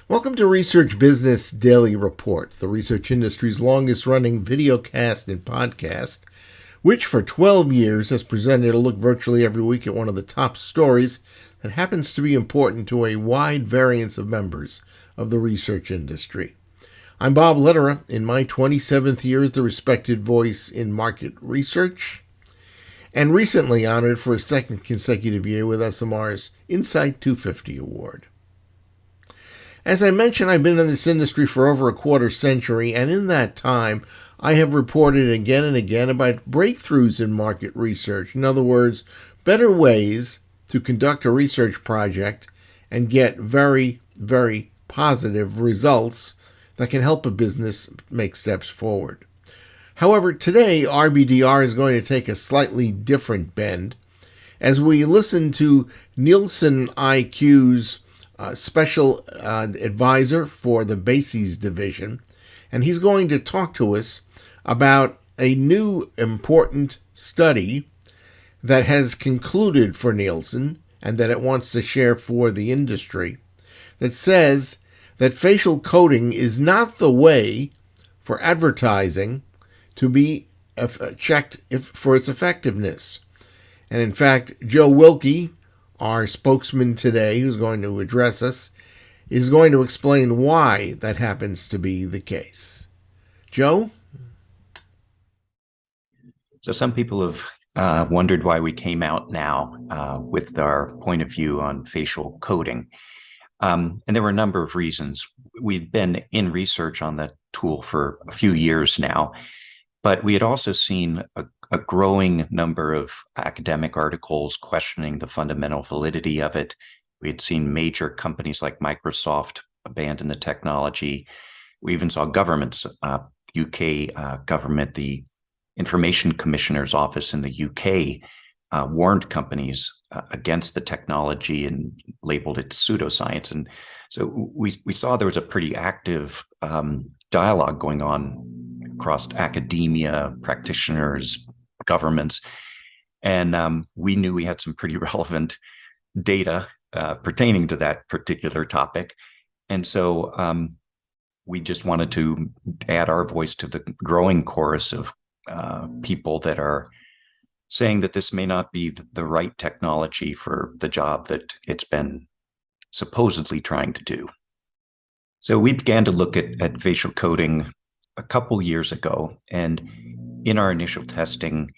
Welcome to Research Business Daily Report, the research industry's longest running videocast and podcast, which for 12 years has presented a look virtually every week at one of the top stories that happens to be important to a wide variance of members of the research industry. I'm Bob Lederer, in my 27th year as the respected voice in market research, and recently honored for a second consecutive year with SMR's Insight 250 Award. As I mentioned, I've been in this industry for over a quarter century, and in that time, I have reported again and again about breakthroughs in market research. In other words, better ways to conduct a research project and get very, very positive results that can help a business make steps forward. However, today, RBDR is going to take a slightly different bend as we listen to NielsenIQ's special advisor for the Bases division, and he's going to talk to us about a new important study that has concluded for Nielsen and that it wants to share for the industry that says that facial coding is not the way for advertising to be checked for its effectiveness. And in fact, Joe Willke, our spokesman today, who's going to address us, is going to explain why that happens to be the case. Joe? So some people have wondered why we came out now with our point of view on facial coding. And there were a number of reasons. We'd been in research on that tool for a few years now, but we had also seen a growing number of academic articles questioning the fundamental validity of it. We had seen major companies like Microsoft abandon the technology. We even saw governments, UK government, the Information Commissioner's Office in the UK warned companies against the technology and labeled it pseudoscience. And so we saw there was a pretty active dialogue going on across academia, practitioners, governments. And we knew we had some pretty relevant data pertaining to that particular topic. And so we just wanted to add our voice to the growing chorus of people that are saying that this may not be the right technology for the job that it's been supposedly trying to do. So we began to look at facial coding a couple years ago, and in our initial testing,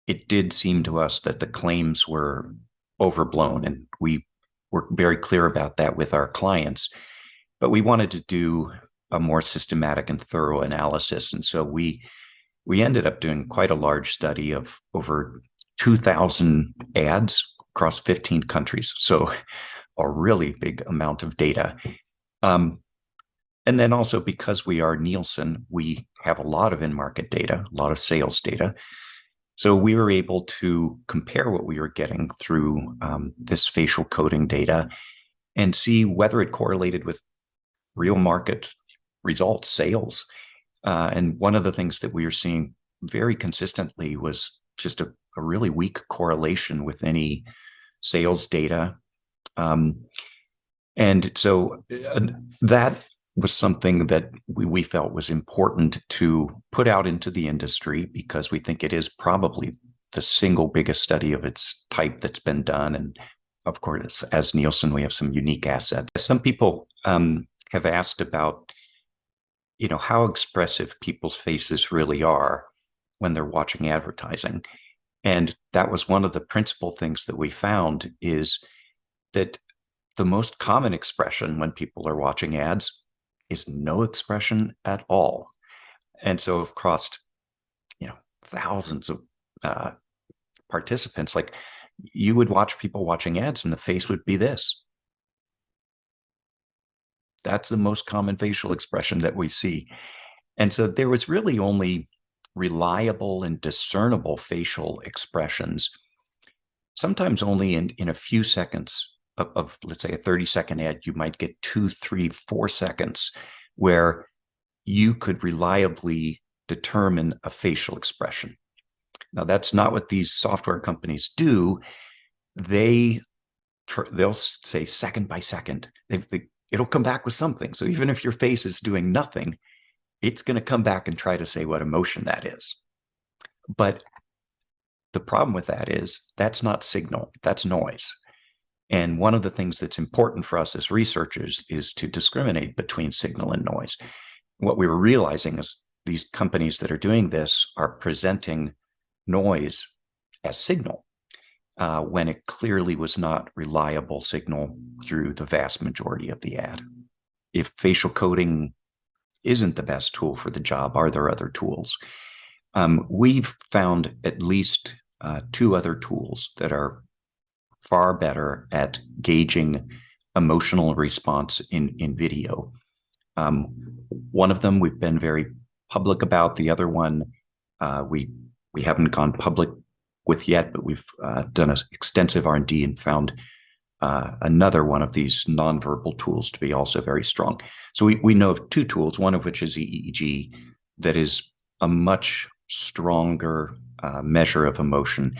it did seem to us that the claims were overblown, and we were very clear about that with our clients. But we wanted to do a more systematic and thorough analysis, and so we ended up doing quite a large study of over 2,000 ads across 15 countries, so a really big amount of data. And then also, because we are Nielsen, we have a lot of in-market data, a lot of sales data. So we were able to compare what we were getting through this facial coding data and see whether it correlated with real market results, sales. And one of the things that we were seeing very consistently was just a really weak correlation with any sales data. And so that was something that we felt was important to put out into the industry, because we think it is probably the single biggest study of its type that's been done. And of course, as Nielsen, we have some unique assets. Some people have asked about, how expressive people's faces really are when they're watching advertising. And that was one of the principal things that we found, is that the most common expression when people are watching ads is no expression at all. And so across, thousands of participants, like, you would watch people watching ads and the face would be this. That's the most common facial expression that we see. And so there was really only reliable and discernible facial expressions, sometimes only in a few seconds of, let's say, a 30-second ad. You might get 2, 3, 4 seconds where you could reliably determine a facial expression. Now, that's not what these software companies do. They'll say second by second. They it'll come back with something. So even if your face is doing nothing, it's going to come back and try to say what emotion that is. But the problem with that is that's not signal, that's noise. And one of the things that's important for us as researchers is to discriminate between signal and noise. What we were realizing is these companies that are doing this are presenting noise as signal when it clearly was not reliable signal through the vast majority of the ad. If facial coding isn't the best tool for the job, are there other tools? We've found at least 2 other tools that are far better at gauging emotional response in video. One of them we've been very public about. The other one we haven't gone public with yet, but we've done an extensive R&D and found another one of these nonverbal tools to be also very strong. So we know of 2 tools, one of which is EEG, that is a much stronger measure of emotion.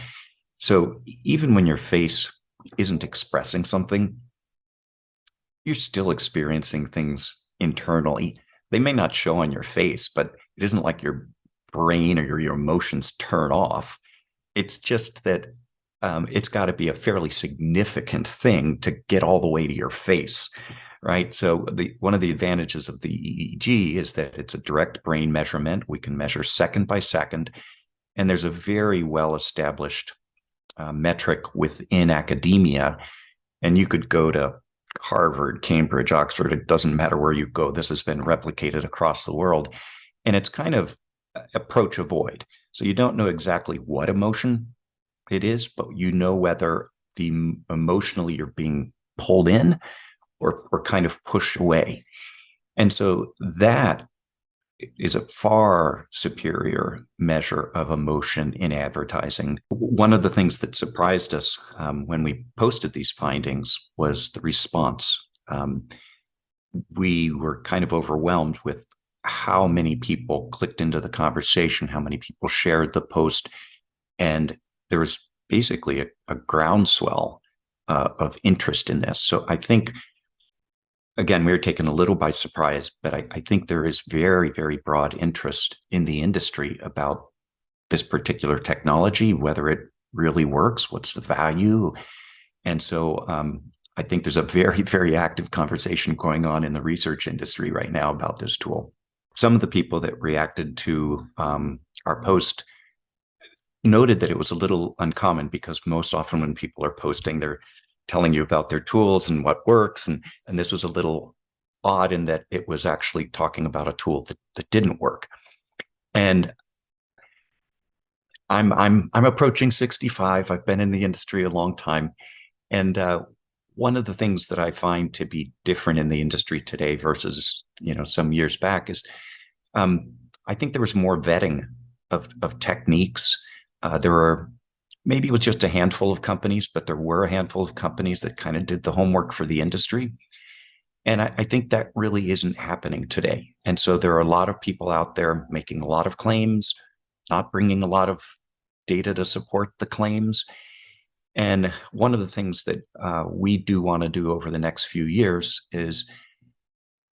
So even when your face isn't expressing something, you're still experiencing things internally. They may not show on your face, but it isn't like your brain or your emotions turn off. It's just that it's got to be a fairly significant thing to get all the way to your face, right? So one of the advantages of the EEG is that it's a direct brain measurement. We can measure second by second, and there's a very well-established metric within academia, and you could go to Harvard, Cambridge, Oxford, it doesn't matter where you go. This has been replicated across the world, and it's kind of approach avoid. So you don't know exactly what emotion it is, but you know whether emotionally you're being pulled in or kind of pushed away. And so that is a far superior measure of emotion in advertising. One of the things that surprised us when we posted these findings was the response. We were kind of overwhelmed with how many people clicked into the conversation, how many people shared the post, and there was basically a groundswell of interest in this. So I think, again, we were taken a little by surprise, but I think there is very, very broad interest in the industry about this particular technology, whether it really works, what's the value. And so I think there's a very, very active conversation going on in the research industry right now about this tool. Some of the people that reacted to our post noted that it was a little uncommon because most often when people are posting, they're telling you about their tools and what works. And this was a little odd in that it was actually talking about a tool that didn't work. And I'm approaching 65. I've been in the industry a long time. And one of the things that I find to be different in the industry today versus, some years back is I think there was more vetting of techniques. There were, maybe it was just a handful of companies, but there were a handful of companies that kind of did the homework for the industry. And I think that really isn't happening today. And so there are a lot of people out there making a lot of claims, not bringing a lot of data to support the claims. And one of the things that we do want to do over the next few years is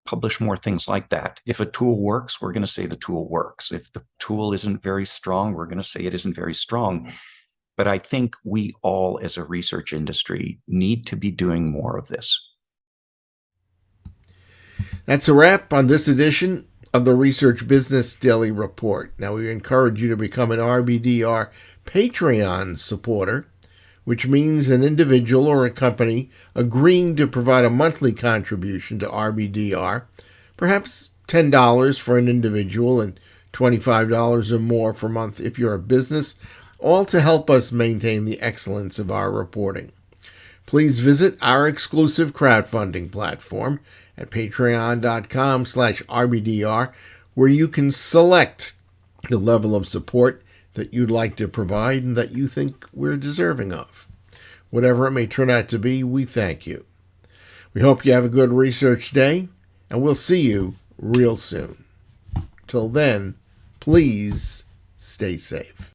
publish more things like that. If a tool works, we're going to say the tool works. If the tool isn't very strong, we're going to say it isn't very strong. But I think we all, as a research industry, need to be doing more of this. That's a wrap on this edition of the Research Business Daily Report. Now, we encourage you to become an RBDR Patreon supporter, which means an individual or a company agreeing to provide a monthly contribution to RBDR, perhaps $10 for an individual and $25 or more per month if you're a business, all to help us maintain the excellence of our reporting. Please visit our exclusive crowdfunding platform at patreon.com/RBDR, where you can select the level of support that you'd like to provide and that you think we're deserving of. Whatever it may turn out to be, we thank you. We hope you have a good research day, and we'll see you real soon. Till then, please stay safe.